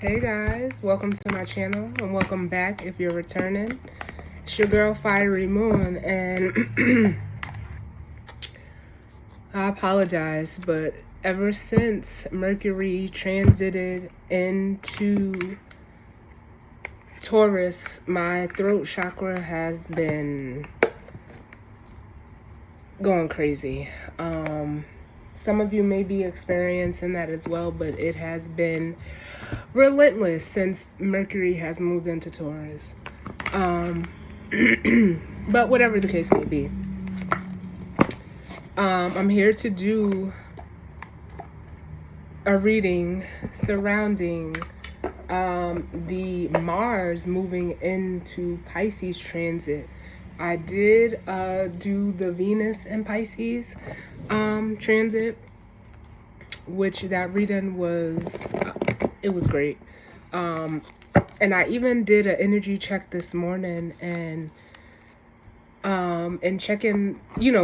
Hey guys, welcome to my channel and welcome back if you're returning. It's your girl Fiery Moon, and I apologize, but ever since Mercury transited into Taurus, my throat chakra has been going crazy. Some of you may be experiencing that as well, but it has been relentless since Mercury has moved into Taurus. But whatever the case may be, I'm here to do a reading surrounding the Mars moving into Pisces transit. I did do the Venus and Pisces transit, which that reading was it was great. And I even did an energy check this morning, and checking,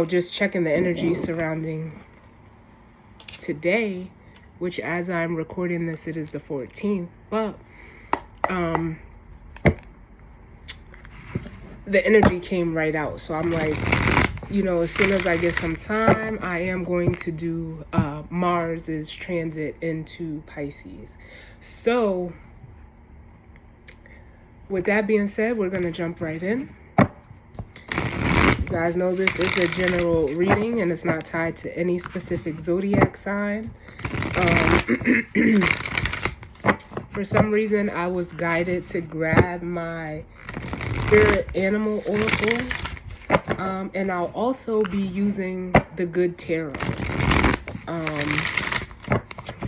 just checking the energy surrounding today, which as I'm recording this, it is the 14th, but the energy came right out. So I'm like, as soon as I get some time, I am going to do Mars's transit into Pisces. So with that being said, we're going to jump right in. You guys know this is a general reading and it's not tied to any specific zodiac sign. For some reason, I was guided to grab my spirit animal oracle. And I'll also be using the Good Tarot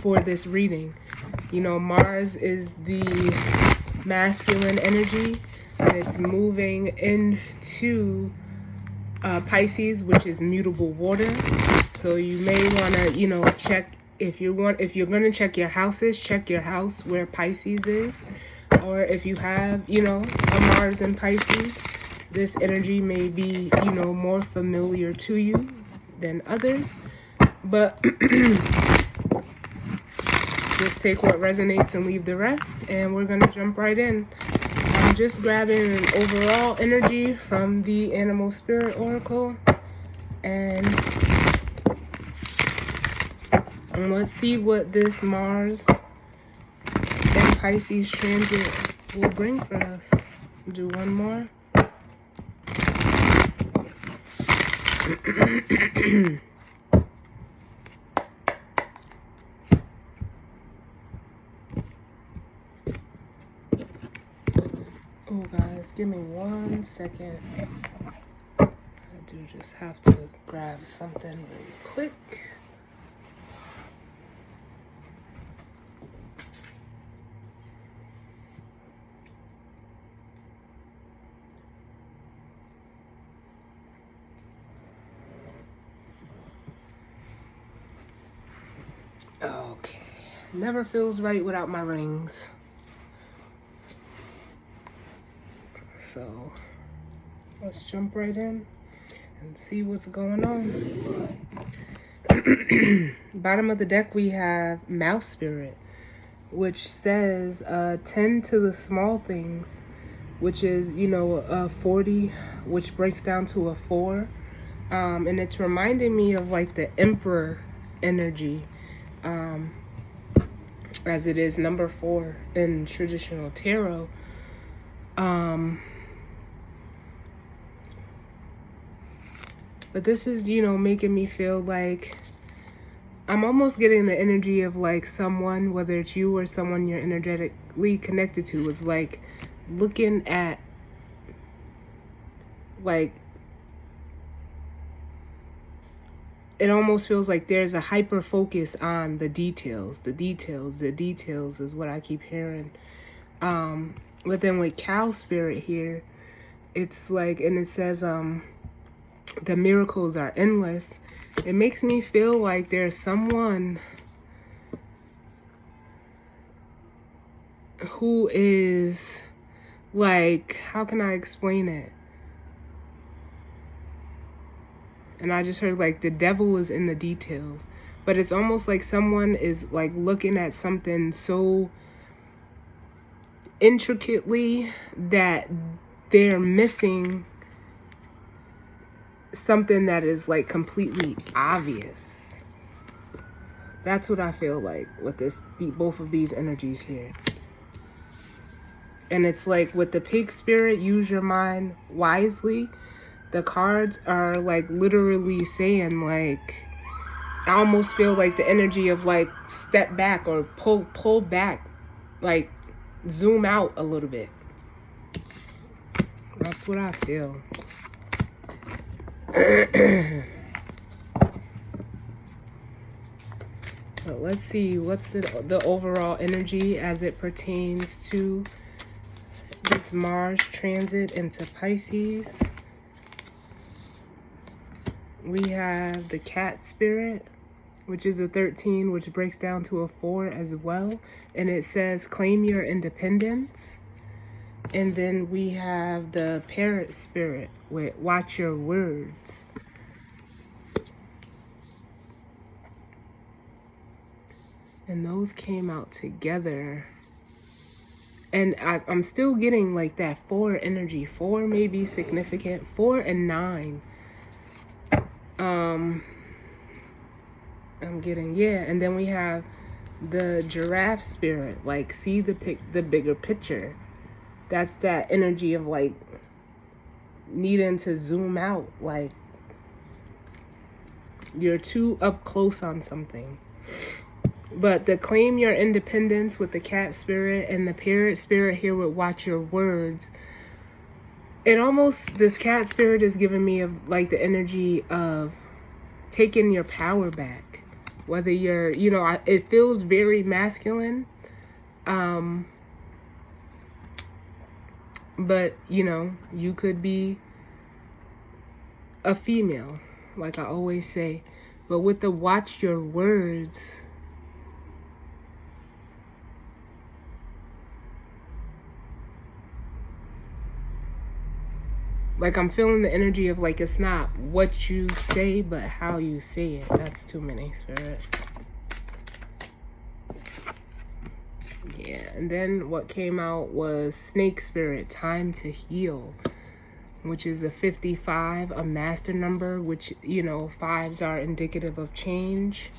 for this reading. Mars is the masculine energy, and it's moving into Pisces, which is mutable water. So you may want to, check if you're going to check your houses, check your house where Pisces is, or if you have, a Mars in Pisces. This energy may be, more familiar to you than others, but just take what resonates and leave the rest. And we're going to jump right in. I'm just grabbing an overall energy from the Animal Spirit Oracle. And let's see what this Mars and Pisces transit will bring for us. Do one more. Oh guys, give me 1 second. I do just have to grab something really quick. Okay, never feels right without my rings. So let's jump right in and see what's going on. Bottom of the deck, we have Mouse Spirit, which says tend to the small things, which is, a 40, which breaks down to a 4. And it's reminding me of like the Emperor energy, as it is number 4 in traditional tarot. But this is, making me feel like I'm almost getting the energy of like someone, whether it's you or someone you're energetically connected to, is like looking at like, it almost feels like there's a hyper focus on the details. The details is what I keep hearing. But then with Cow Spirit here, it's like, and it says, the miracles are endless. It makes me feel like there's someone who is like, how can I explain it? And I just heard like the devil is in the details. But it's almost like someone is like looking at something so intricately that they're missing something that is like completely obvious. That's what I feel like with both of these energies here. And it's like with the pig spirit, use your mind wisely. The cards are like literally saying like, I almost feel like the energy of like step back or pull back, like zoom out a little bit. That's what I feel. But let's see, what's the overall energy as it pertains to this Mars transit into Pisces. We have the cat spirit, which is a 13, which breaks down to a 4 as well. And it says, claim your independence. And then we have the parrot spirit with watch your words. And those came out together. And I'm still getting like that 4 energy. 4 may be significant. 4 and 9. I'm getting, yeah. And then we have the giraffe spirit. Like, see the bigger picture. That's that energy of like needing to zoom out. Like, you're too up close on something. But the claim your independence with the cat spirit and the parrot spirit here with watch your words. It almost, this cat spirit is giving me of like the energy of taking your power back. Whether you're, you know, it feels very masculine. But, you know, you could be a female, like I always say. But with the watch your words, like I'm feeling the energy of like, it's not what you say, but how you say it. That's too many, Spirit. Yeah, and then what came out was Snake Spirit, time to heal, which is a 55, a master number, which, you know, 5s are indicative of change.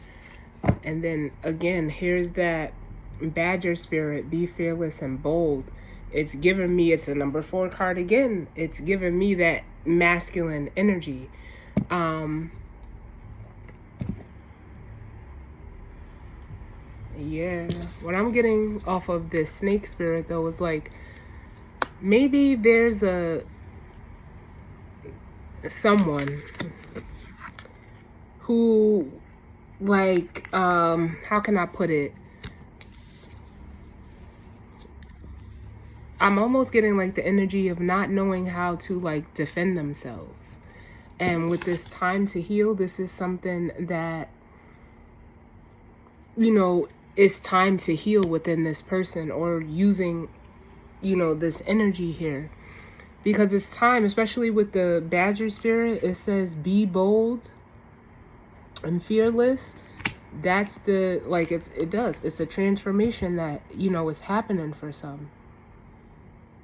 And then again, here's that Badger Spirit, be fearless and bold. It's giving me, it's a number 4 card again. It's giving me that masculine energy. Yeah, what I'm getting off of this Snake Spirit though is like, maybe there's someone who like, how can I put it? I'm almost getting like the energy of not knowing how to like defend themselves. And with this time to heal, this is something that, you know, it's time to heal within this person, or using, you know, this energy here. Because it's time, especially with the Badger Spirit, it says be bold and fearless. That's the, like, it's a transformation that, you know, is happening for some.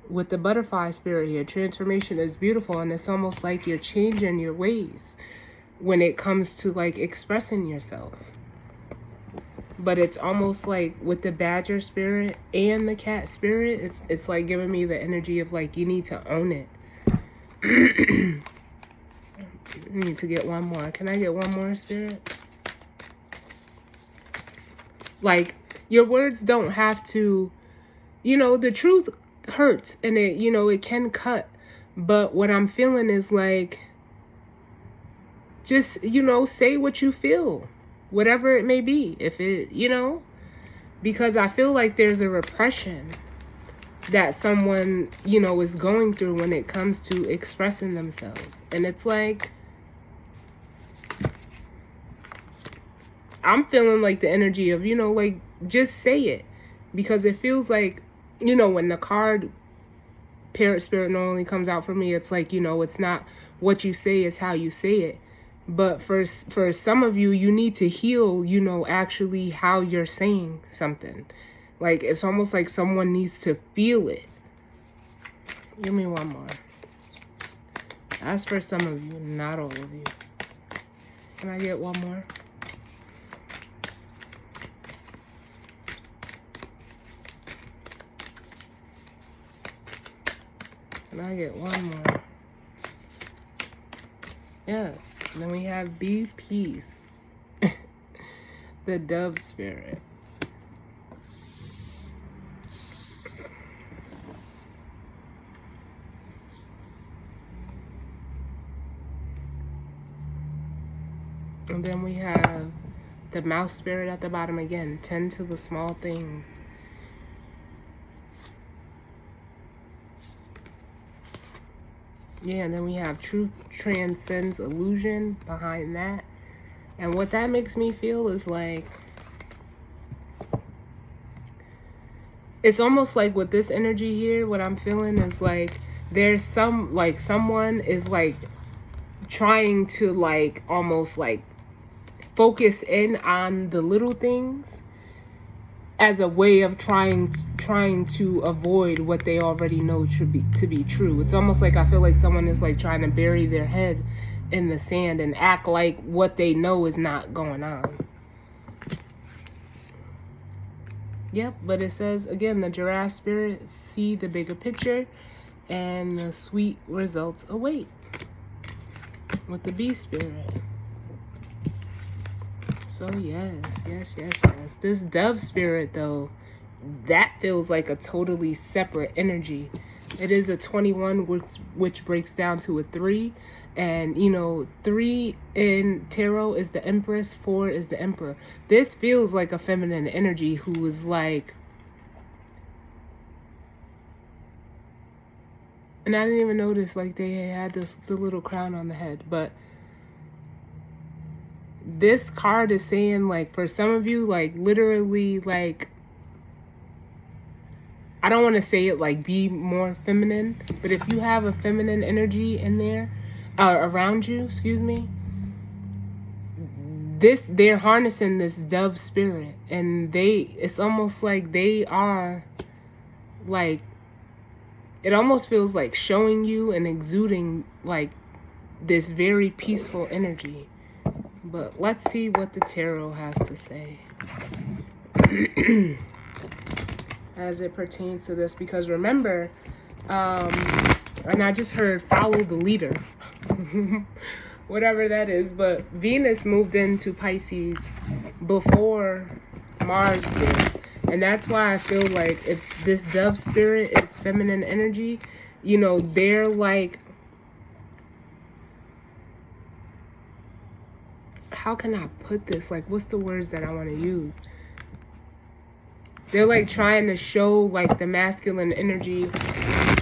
With the Butterfly Spirit here, transformation is beautiful, and it's almost like you're changing your ways when it comes to like expressing yourself. But it's almost like with the Badger Spirit and the Cat Spirit, it's like giving me the energy of like, you need to own it. I need to get one more. Can I get one more, Spirit? Like, your words don't have to, you know, the truth hurts, and it, you know, it can cut. But what I'm feeling is like, just, you know, say what you feel, whatever it may be. If it, you know, because I feel like there's a repression that someone, you know, is going through when it comes to expressing themselves. And it's like, I'm feeling like the energy of, you know, like, just say it. Because it feels like, you know, when the card Parrot Spirit normally comes out for me, it's like, you know, it's not what you say, it's how you say it. But for some of you, you need to heal, you know, actually how you're saying something. Like, it's almost like someone needs to feel it. Give me one more. That's for some of you, not all of you. Can I get one more? Can I get one more? Yes. And then we have be peace. The dove spirit. And then we have the mouse spirit at the bottom again. Tend to the small things. Yeah, and then we have truth transcends illusion behind that. And what that makes me feel is like, it's almost like with this energy here, what I'm feeling is like, there's some, like someone is like trying to like almost like focus in on the little things as a way of trying to avoid what they already know to be true. It's almost like I feel like someone is like trying to bury their head in the sand and act like what they know is not going on. Yep, but it says again, the giraffe spirit, see the bigger picture and the sweet results await with the bee spirit. So yes. This dove spirit though, that feels like a totally separate energy. It is a 21, which breaks down to a 3. And, you know, 3 in tarot is the Empress, 4 is the Emperor. This feels like a feminine energy who is like, and I didn't even notice like they had the little crown on the head, but this card is saying like for some of you, like literally like, I don't want to say it like be more feminine, but if you have a feminine energy in there, around you, excuse me, they're harnessing this dove spirit, and it's almost like they are like, it almost feels like showing you and exuding like this very peaceful energy. But let's see what the tarot has to say as it pertains to this, because remember, and I just heard follow the leader, whatever that is, but Venus moved into Pisces before Mars did. And that's why I feel like if this dove spirit is feminine energy, you know, they're like, how can I put this? Like, what's the words that I want to use? They're like trying to show like the masculine energy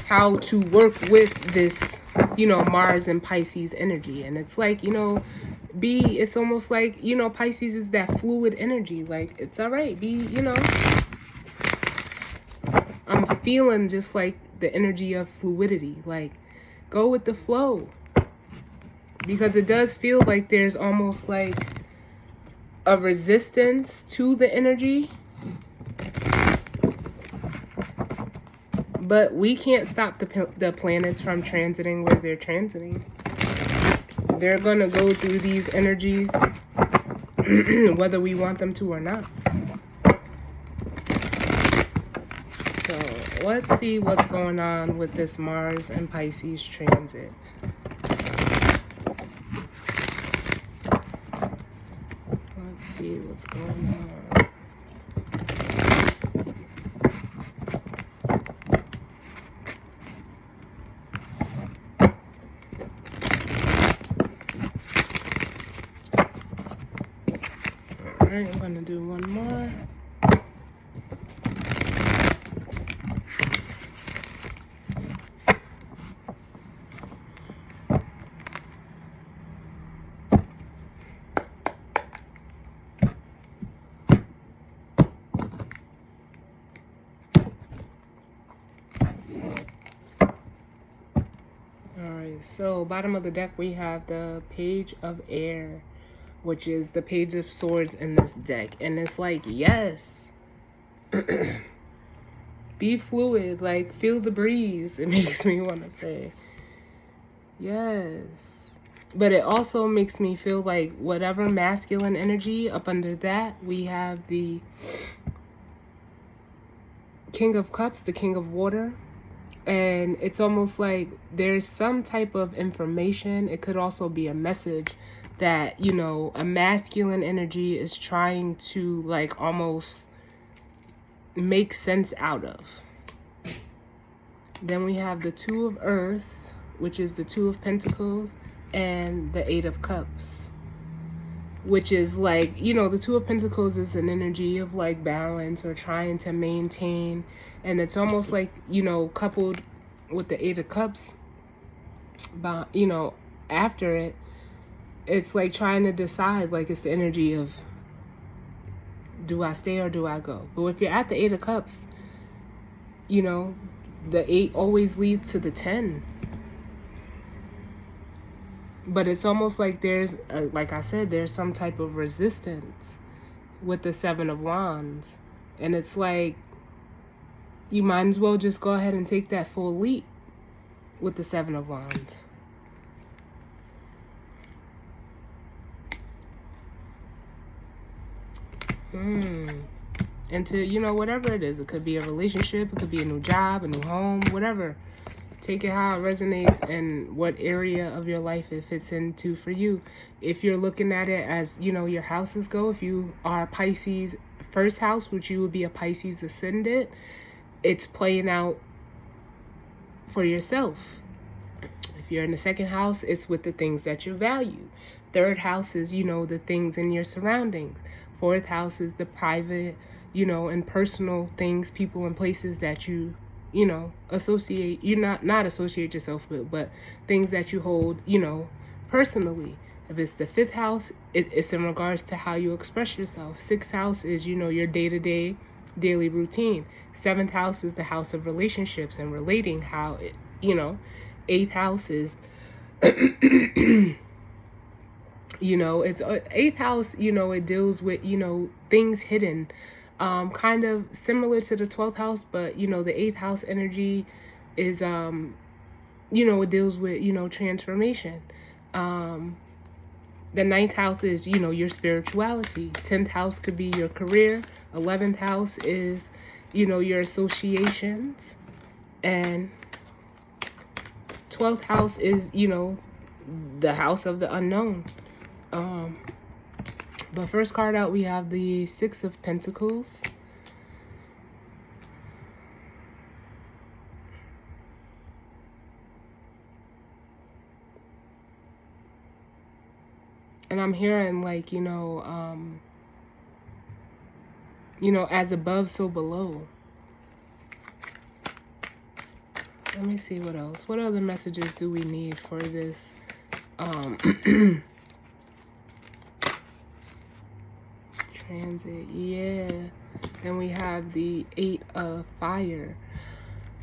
how to work with this, you know, Mars and Pisces energy. And it's like, you know, it's almost like, you know, Pisces is that fluid energy. Like, it's all right. You know, I'm feeling just like the energy of fluidity. Like, go with the flow. Because it does feel like there's almost like a resistance to the energy. But we can't stop the planets from transiting where they're transiting. They're going to go through these energies whether we want them to or not. So let's see what's going on with this Mars and Pisces transit. Let's see what's going on. Alright, I'm going to do one more. Alright, so bottom of the deck we have the Page of Air, which is the Page of Swords in this deck. And it's like, yes, Be fluid, like feel the breeze. It makes me want to say. Yes. But it also makes me feel like whatever masculine energy up under that, we have the King of Cups, the King of Water. And it's almost like there's some type of information. It could also be a message that, you know, a masculine energy is trying to like almost make sense out of. Then we have the Two of Earth, which is the Two of Pentacles, and the Eight of Cups, which is like, you know, the Two of Pentacles is an energy of like balance or trying to maintain. And it's almost like, you know, coupled with the Eight of Cups, but, you know, after it, it's like trying to decide, like it's the energy of, do I stay or do I go? But if you're at the Eight of Cups, you know, the 8 always leads to the 10. But it's almost like there's, like I said, there's some type of resistance with the Seven of Wands. And it's like, you might as well just go ahead and take that full leap with the Seven of Wands. And to, you know, whatever it is, it could be a relationship, it could be a new job, a new home, whatever. Take it how it resonates and what area of your life it fits into for you. If you're looking at it as, you know, your houses go, if you are Pisces first house, which you would be a Pisces ascendant, it's playing out for yourself. If you're in the second house, it's with the things that you value. Third house is, you know, the things in your surroundings. Fourth house is the private, you know, and personal things, people and places that you know, associate, you not associate yourself with, but things that you hold, you know, personally. If it's the fifth house, it's in regards to how you express yourself. Sixth house is, you know, your day-to-day, daily routine. Seventh house is the house of relationships and relating, how it, you know. Eighth house is, you know, it's eighth house, you know, it deals with, you know, things hidden. Kind of similar to the 12th house, but, you know, the 8th house energy is, you know, it deals with, you know, transformation. The 9th house is, you know, your spirituality. 10th house could be your career. 11th house is, you know, your associations. And 12th house is, you know, the house of the unknown. But first card out, we have the Six of Pentacles. And I'm hearing like, you know, as above, so below. Let me see what else. What other messages do we need for this? Transit, yeah. Then we have the Eight of Fire.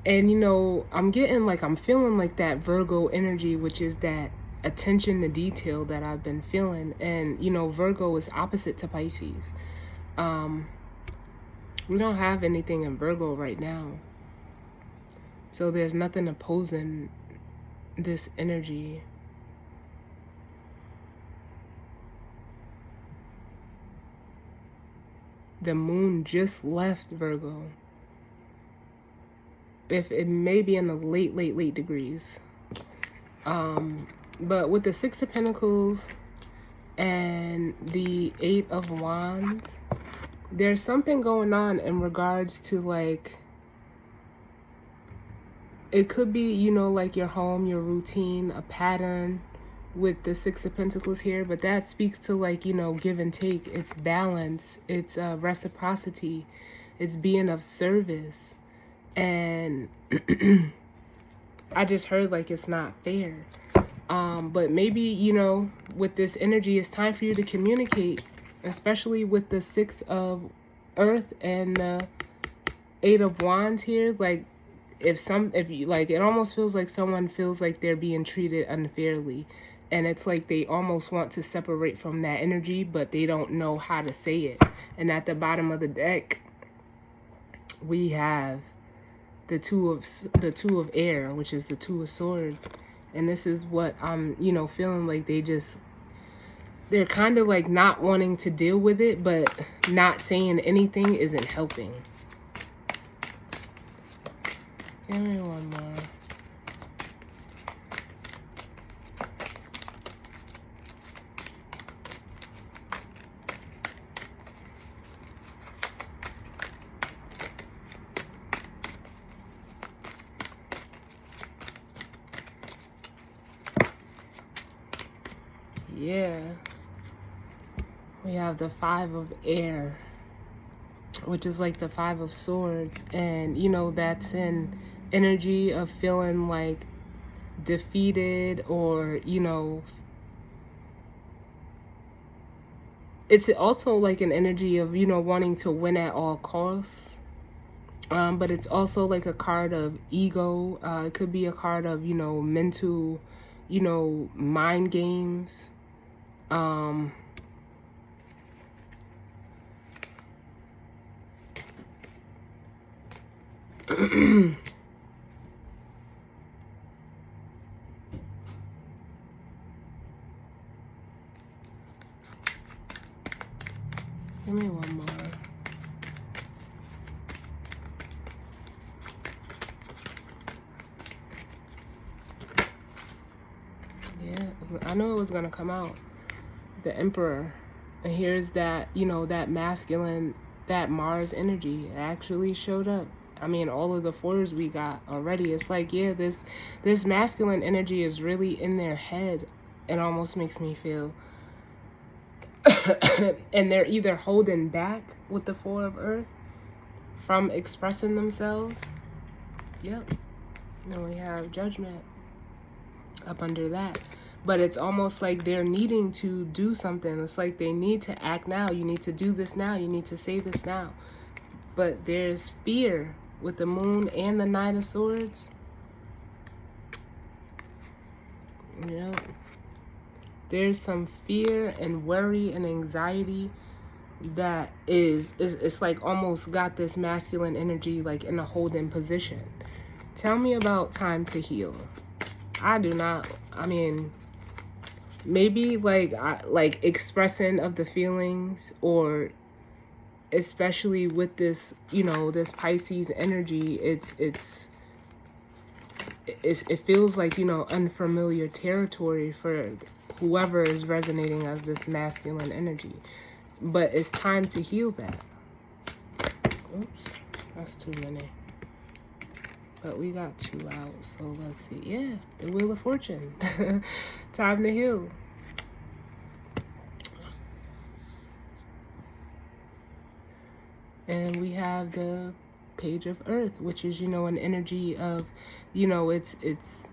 And, you know, I'm feeling like that Virgo energy, which is that attention to detail that I've been feeling. And, you know, Virgo is opposite to Pisces. We don't have anything in Virgo right now. So there's nothing opposing this energy. The moon just left Virgo. If it may be in the late degrees. But with the Six of Pentacles and the Eight of Wands, there's something going on in regards to like, it could be, you know, like your home, your routine, a pattern with the Six of Pentacles here, but that speaks to like, you know, give and take. It's balance, it's reciprocity, it's being of service. And I just heard like it's not fair. But maybe, you know, with this energy, it's time for you to communicate, especially with the Six of Earth and the Eight of Wands here. Like, if you like, it almost feels like someone feels like they're being treated unfairly. And it's like they almost want to separate from that energy, but they don't know how to say it. And at the bottom of the deck, we have the two of air, which is the two of swords. And this is what I'm, feeling like they're kind of like not wanting to deal with it, but not saying anything isn't helping. Give me one more. Yeah. We have the Five of Air, which is like the Five of Swords. And, that's an energy of feeling like defeated, or, it's also like an energy of, wanting to win at all costs. But it's also like a card of ego. It could be a card of, mental, mind games. Give me one more. Yeah, I know it was going to come out. The Emperor. And here's that, that masculine, that Mars energy. It actually showed up. I mean, all of the fours we got already. It's like, yeah, this masculine energy is really in their head. It almost makes me feel. And they're either holding back with the Four of Earth from expressing themselves. Yep. Then we have Judgment up under that. But it's almost like they're needing to do something. It's like they need to act now. You need to do this now. You need to say this now. But there's fear with the Moon and the Knight of Swords. There's some fear and worry and anxiety that is it's like almost got this masculine energy like in a holding position. Tell me about time to heal. I do not. I mean, maybe like expressing of the feelings, or especially with this, this Pisces energy, it feels like, unfamiliar territory for whoever is resonating as this masculine energy. But it's time to heal that. Oops, that's too many. But we got two out, so let's see. Yeah, the Wheel of Fortune. Time to heal. And we have the Page of Earth, which is, an energy of, it's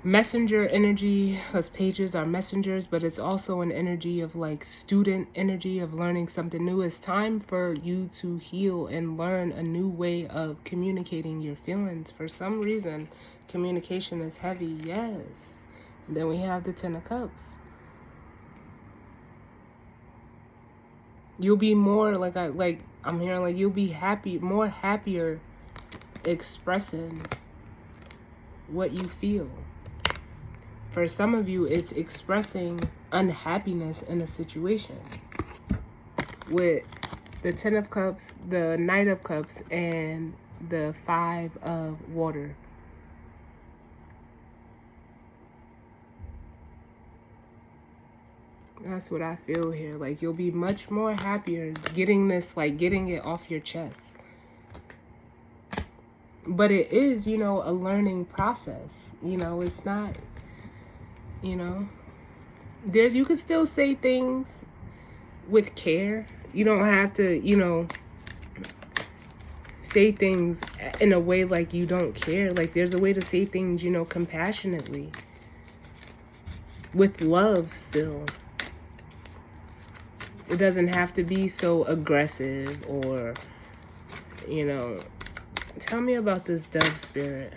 messenger energy, because pages are messengers, but it's also an energy of like student energy of learning something new. It's time for you to heal and learn a new way of communicating your feelings. For some reason, communication is heavy. Yes. And then we have the Ten of Cups. You'll be more I'm hearing like you'll be happier expressing what you feel. For some of you, it's expressing unhappiness in a situation. With the Ten of Cups, the Knight of Cups, and the Five of Water. That's what I feel here. Like, you'll be much more happier getting this, like, getting it off your chest. But it is, a learning process. It's not, you can still say things with care. You don't have to, say things in a way like you don't care. Like, there's a way to say things, compassionately. With love still. It doesn't have to be so aggressive or, Tell me about this dove spirit.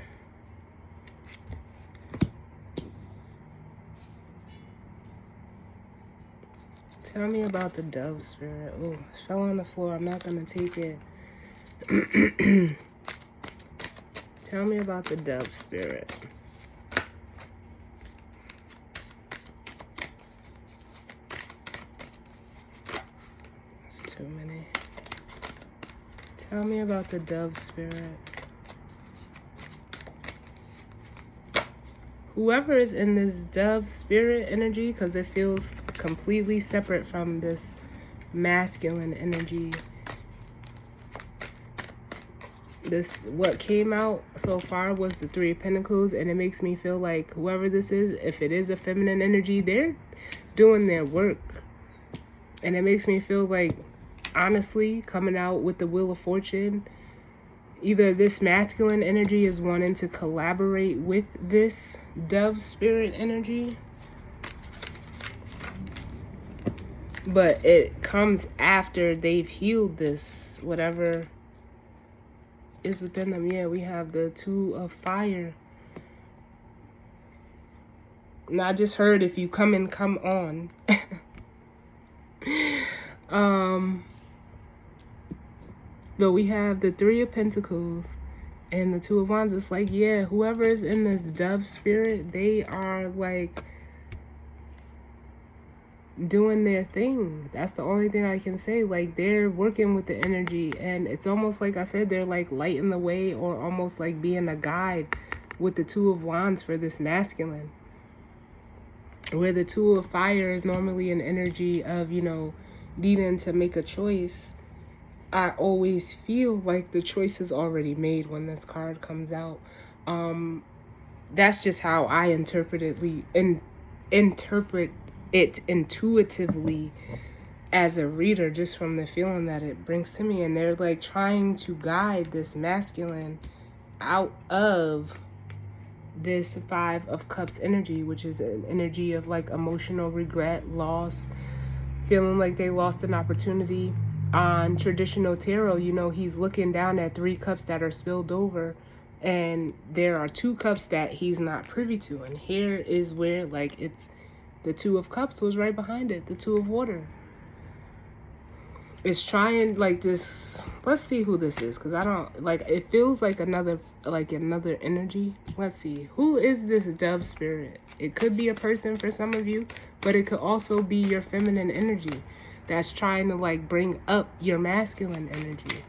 Tell me about the dove spirit. Oh, it fell on the floor. I'm not going to take it. Tell me about the dove spirit. It's too many. Tell me about the dove spirit. Whoever is in this dove spirit energy, because it feels completely separate from this masculine energy. What came out so far was the Three of Pentacles, and it makes me feel like whoever this is, if it is a feminine energy, they're doing their work. And it makes me feel like, honestly, coming out with the Wheel of Fortune, either this masculine energy is wanting to collaborate with this dove spirit energy, but it comes after they've healed this, whatever is within them. Yeah, we have the Two of Fire. And I just heard, if you come in, come on. But we have the Three of Pentacles and the Two of Wands. It's like, yeah, whoever is in this dove spirit, they are like doing their thing. That's the only thing I can say. Like, they're working with the energy, and it's almost like I said, they're like lighting the way, or almost like being a guide with the Two of Wands for this masculine, where the Two of Fire is normally an energy of, you know, needing to make a choice. I always feel like the choice is already made when this card comes out. That's just how I interpret it intuitively as a reader, just from the feeling that it brings to me. And they're like trying to guide this masculine out of this Five of Cups energy, which is an energy of like emotional regret, loss, feeling like they lost an opportunity. On traditional tarot, you know, he's looking down at 3 cups that are spilled over, and there are 2 cups that he's not privy to. And here is where, like, it's the Two of Cups was right behind it, the Two of Water. It's trying, like, this. Let's see who this is, because I don't, like, it feels like another energy. Let's see, who is this dove spirit? It could be a person for some of you, but it could also be your feminine energy that's trying to like bring up your masculine energy.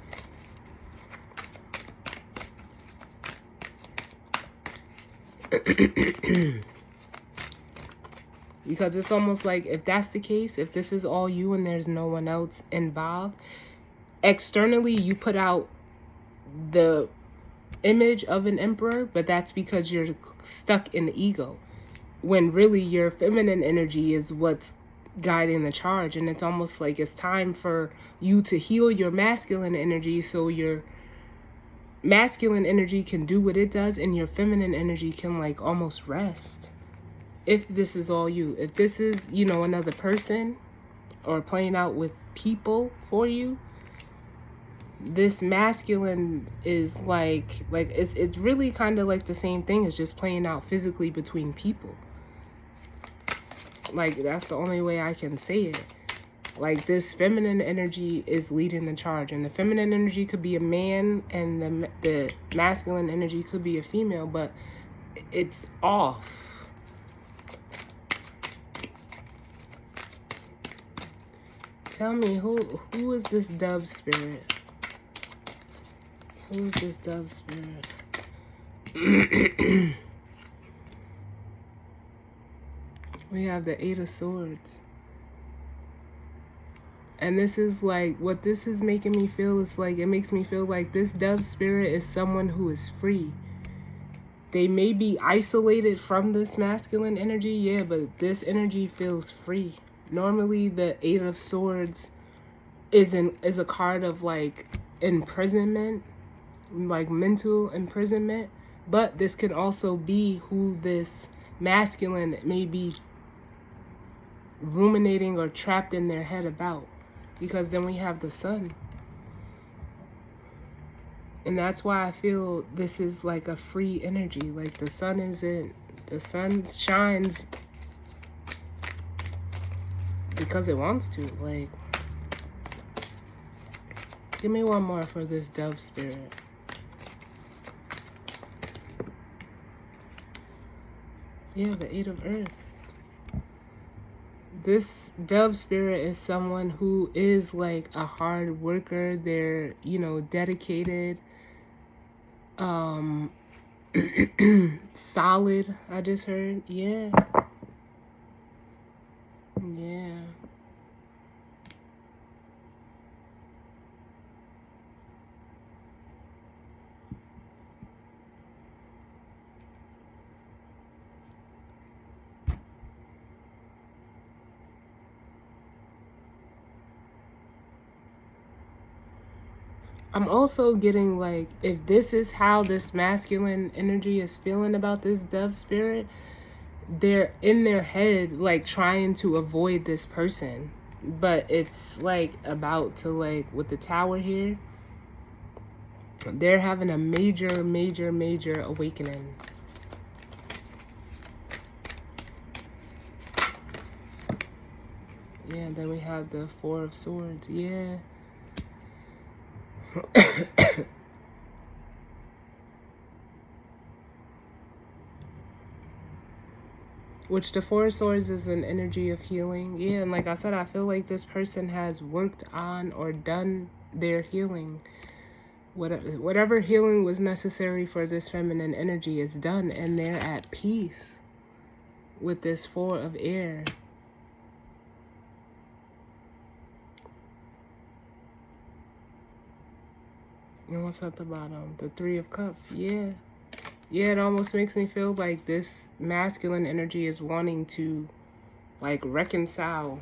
Because it's almost like, if that's the case, if this is all you and there's no one else involved, externally you put out the image of an emperor, but that's because you're stuck in the ego, when really your feminine energy is what's guiding the charge. And it's almost like it's time for you to heal your masculine energy, so your masculine energy can do what it does and your feminine energy can like almost rest. If this is all you, if this is, you know, another person or playing out with people for you, this masculine is like it's really kind of like the same thing as just playing out physically between people. Like, that's the only way I can say it. Like, this feminine energy is leading the charge, and the feminine energy could be a man, and the masculine energy could be a female, but it's off. Tell me, who is this dove spirit? Who is this dove spirit? We have the Eight of Swords. And this is like, what this is making me feel is like, it makes me feel like this dove spirit is someone who is free. They may be isolated from this masculine energy, yeah, but this energy feels free. Normally, the Eight of Swords is a card of like imprisonment, like mental imprisonment. But this can also be who this masculine may be ruminating or trapped in their head about, because then we have the Sun. And that's why I feel this is like a free energy. Like, the sun shines because it wants to. Like, Give me one more for this dove spirit. Yeah, the Eight of Earth. This dove spirit is someone who is like a hard worker. They're, you know, dedicated, solid, I just heard. Yeah. Yeah. I'm also getting like, if this is how this masculine energy is feeling about this dove spirit, they're in their head like trying to avoid this person, but it's like about to, like with the tower here, they're having a major awakening. Yeah, then we have the Four of Swords. Yeah. Which the Four of Swords is an energy of healing. Yeah, and like I said, I feel like this person has worked on or done their healing. Whatever healing was necessary for this feminine energy is done, and they're at peace with this Four of Air. And what's at the bottom? The Three of Cups. Yeah. Yeah, it almost makes me feel like this masculine energy is wanting to like reconcile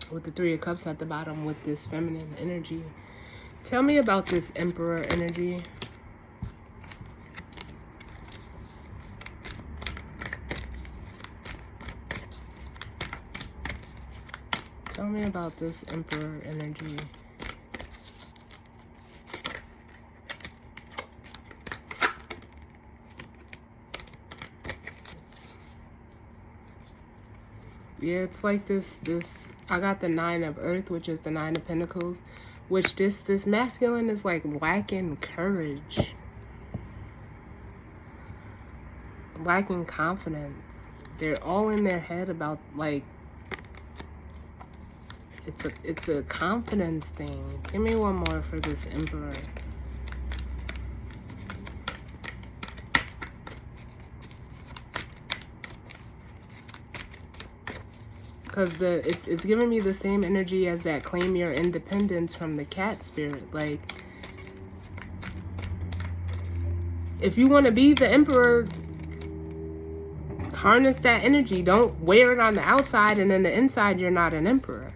with the Three of Cups at the bottom with this feminine energy. Tell me about this Emperor energy. Tell me about this Emperor energy. Yeah, it's like this, I got the Nine of Earth, which is the Nine of Pentacles, which this masculine is like lacking courage, lacking confidence. They're all in their head about like, it's a confidence thing. Give me one more for this Emperor. Because it's giving me the same energy as that claim your independence from the cat spirit. Like, if you want to be the emperor, harness that energy. Don't wear it on the outside and then the inside you're not an emperor.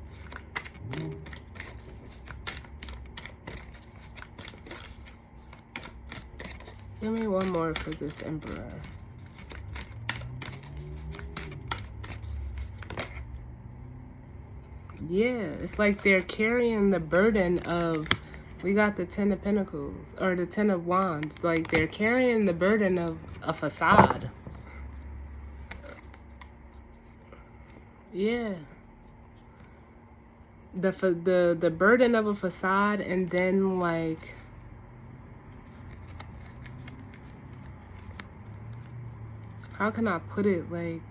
Give me one more for this emperor. Yeah, it's like they're carrying the burden of, we got the Ten of Pentacles, or the Ten of Wands. Like, they're carrying the burden of a facade. Yeah. The burden of a facade, and then, like, how can I put it, like,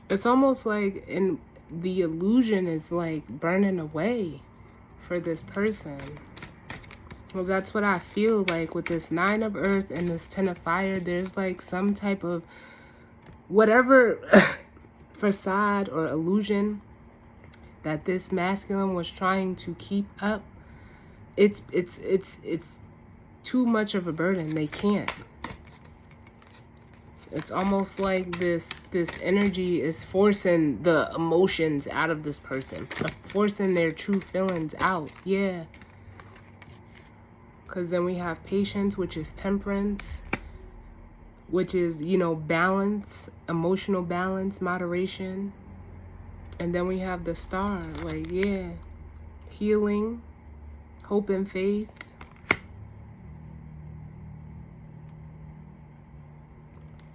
it's almost like the illusion is like burning away for this person. Well, that's what I feel like with this Nine of Earth and this Ten of Fire. There's like some type of whatever facade or illusion that this masculine was trying to keep up. It's too much of a burden. They can't. It's almost like this energy is forcing the emotions out of this person, forcing their true feelings out. Yeah. Because then we have Patience, which is Temperance, which is, you know, balance, emotional balance, moderation. And then we have the star, like, yeah, healing, hope and faith.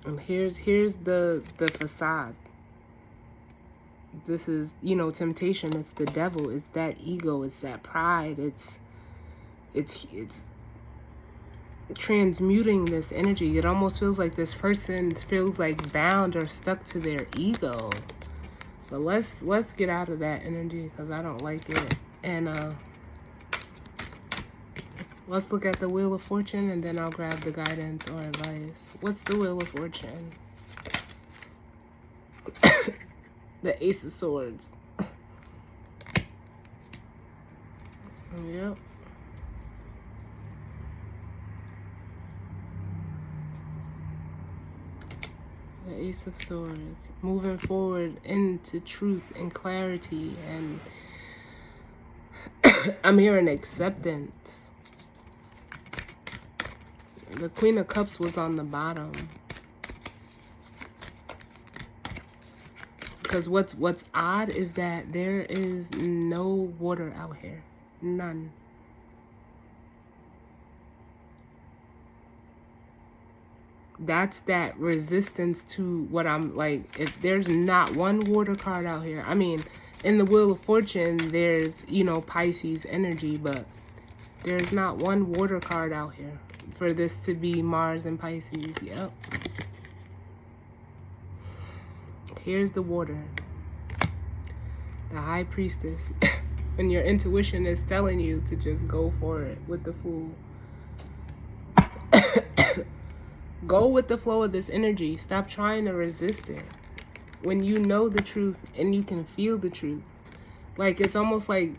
And here's the facade. This is, you know, temptation. It's the devil. It's that ego. It's that pride. It's transmuting this energy. It almost feels like this person feels like bound or stuck to their ego. But let's get out of that energy, because I don't like it. And let's look at the Wheel of Fortune, and then I'll grab the guidance or advice. What's the Wheel of Fortune? The Ace of Swords. Yep. The Ace of Swords. Moving forward into truth and clarity. And I'm hearing acceptance. The Queen of Cups was on the bottom. Because what's odd is that there is no water out here. None. That's that resistance to what I'm like. If there's not one water card out here. I mean, in the Wheel of Fortune, there's, you know, Pisces energy, but there's not one water card out here for this to be Mars and Pisces. Yep. Here's the water. The High Priestess. And your intuition is telling you to just go for it with the Fool. Go with the flow of this energy. Stop trying to resist it. When you know the truth and you can feel the truth. Like, it's almost like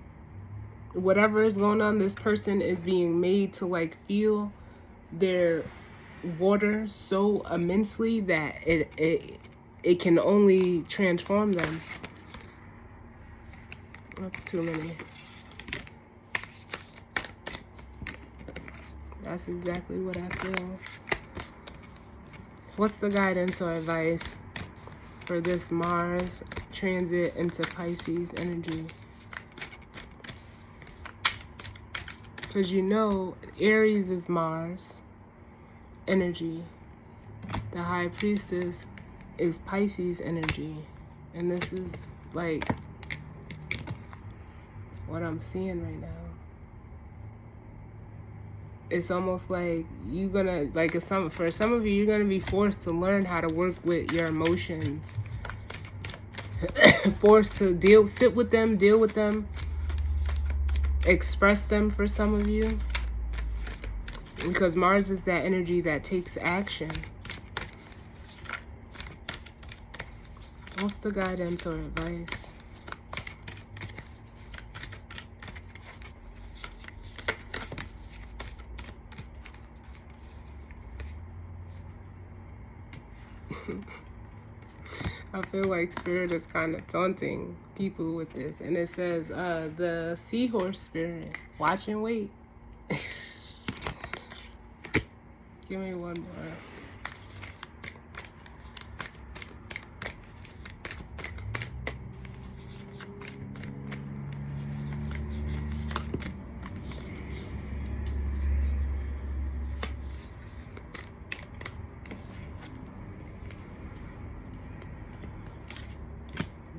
whatever is going on, this person is being made to, like, feel their water so immensely that it can only transform them. That's too many. That's exactly what I feel. What's the guidance or advice for this Mars transit into Pisces energy? Because you know, Aries is Mars energy. The High Priestess is Pisces energy. And this is like what I'm seeing right now. It's almost like you're gonna, like, for some of you, you're gonna be forced to learn how to work with your emotions. Forced to sit with them, deal with them, express them for some of you. Because Mars is that energy that takes action. What's the guidance or advice? I feel like Spirit is kind of taunting people with this. And it says, the Seahorse Spirit. Watch and wait. Give me one more.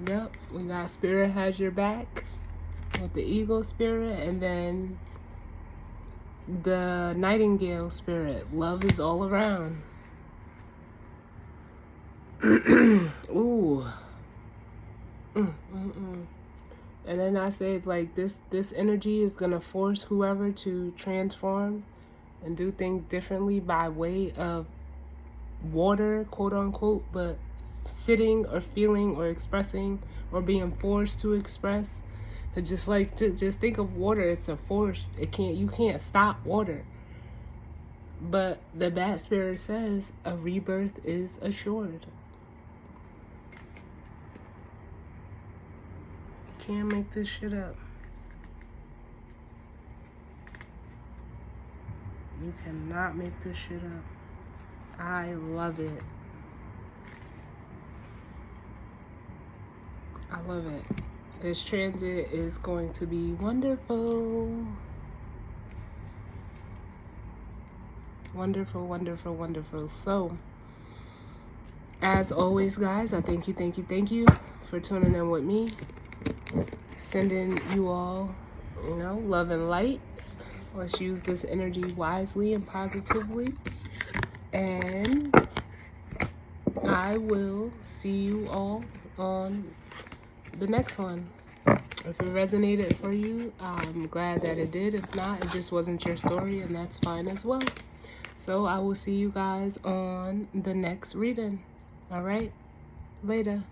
Yep, we got Spirit has your back with the Eagle Spirit, and then the Nightingale Spirit. Love is all around. Ooh. And then I said, like, this energy is gonna force whoever to transform and do things differently by way of water, quote unquote, but sitting or feeling or expressing or being forced to express. To just think of water, it's a force. You can't stop water. But the Bat Spirit says a rebirth is assured. Can't make this shit up. You cannot make this shit up. I love it. I love it. This transit is going to be wonderful. Wonderful, wonderful, wonderful. So, as always, guys, I thank you for tuning in with me. Sending you all, love and light. Let's use this energy wisely and positively. And I will see you all on the next one. If it resonated for you, I'm glad that it did. If not, it just wasn't your story, and that's fine as well. So I will see you guys on the next reading. All right, later.